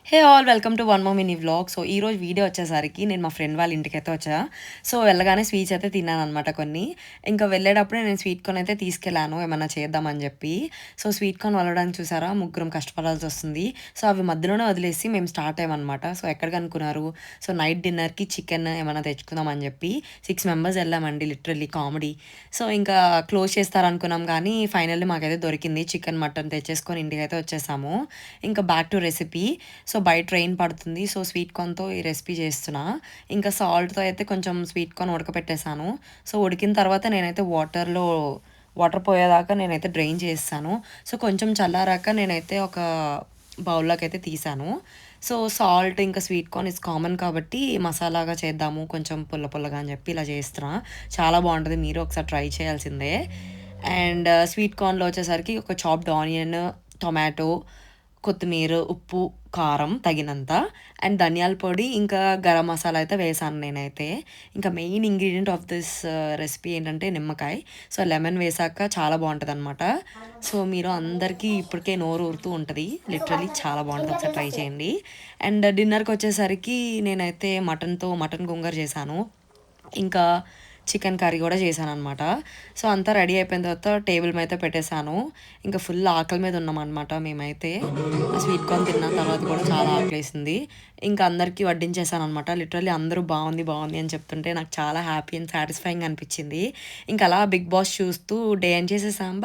Hey all welcome to one more mini vlog. So ఈరోజు video వచ్చేసరికి నేను మా ఫ్రెండ్ వాళ్ళ ఇంటికైతే వచ్చా. సో వెళ్ళగానే స్వీట్స్ అయితే తిన్నాననమాట కొన్ని. ఇంకా వెళ్ళేటప్పుడే నేను స్వీట్ కార్న్ అయితే తీసుకెళ్ళాను ఏమన్నా చేద్దామని చెప్పి. సో స్వీట్ కార్న్ వలడానికి చూసారా ముగ్గురం కష్టపడాల్సి వస్తుంది. సో అవి మధ్యలోనే వదిలేసి మేము స్టార్ట్ అయ్యామన్నమాట. సో ఎక్కడికి అనుకున్నారు? సో నైట్ డిన్నర్‌కి చికెన్ ఏమన్నా తెచ్చుకుందాం అని చెప్పి 6 మెంబర్స్ వెళ్ళామండి లిటరల్లీ కామెడీ. సో ఇంకా క్లోజ్ చేస్తారనుకున్నాం కానీ ఫైనల్లీ మాకైతే దొరికింది. చికెన్, మటన్ తెచ్చేసుకొని ఇంటికైతే వచ్చేసాము. ఇంకా బ్యాక్ టు రెసిపీ. సో బయట రెయిన్ పడుతుంది. సో స్వీట్ కార్న్‌తో ఈ రెసిపీ చేస్తున్నా. ఇంకా సాల్ట్‌తో అయితే కొంచెం స్వీట్ కార్న్ ఉడకపెట్టేసాను. సో ఉడికిన తర్వాత నేనైతే వాటర్ పోయేదాకా నేనైతే డ్రైన్ చేసేసాను. సో కొంచెం చల్లారాక నేనైతే ఒక బౌల్‌లోకైతే తీసాను. సో సాల్ట్ ఇంకా స్వీట్ కార్న్ ఈస్ కామన్ కాబట్టి మసాలాగా చేద్దాము కొంచెం పుల్ల పుల్లగా అని చెప్పి ఇలా చేస్తున్నా. చాలా బావుంటది. మీరు ఒకసారి ట్రై చేయాల్సిందే. అండ్ స్వీట్ కార్న్‌లో వచ్చేసరికి ఒక చాప్డ్ ఆనియన్, టొమాటో, కొత్తిమీర, ఉప్పు, కారం తగినంత అండ్ ధనియాల పొడి, ఇంకా గరం మసాలా అయితే వేశాను నేనైతే. ఇంకా main ingredient of this recipe ఏంటంటే నిమ్మకాయ. సో లెమన్ వేశాక చాలా బావుంటదనమాట. సో మీరు అందరికీ ఇప్పటికే నోరు ఊరుతూ ఉంటది. లిటరల్లీ చాలా బావుంటది. ఒకసారి ట్రై చేయండి. అండ్ డిన్నర్‌కొచ్చేసరికి నేనైతే మటన్ గోంగూర చేశాను. ఇంకా చికెన్ కర్రీ గూడా చేశాననమాట. సో అంతా రెడీ అయిపోయిన తర్వాత టేబుల్ మీద పెట్టేసాను. ఇంకా ఫుల్ ఆకలి మీద ఉన్నామనమాట మేమైతే. ఆ స్వీట్ కార్న్ తిన్న తర్వాత కూడా చాలా ఆకలేసింది. ఇంకా అందరికీ వడ్డించేసాననమాట. లిటరల్లీ అందరూ బావుంది, బావుంది అని చెప్తుంటే నాకు చాలా హ్యాపీ అండ్ సాటిస్ఫైయింగ్‌గా అనిపిచ్చింది. ఇంక అలా 'బిగ్ బాస్' చూస్తూ డే ఎండ్ చేసేసాం.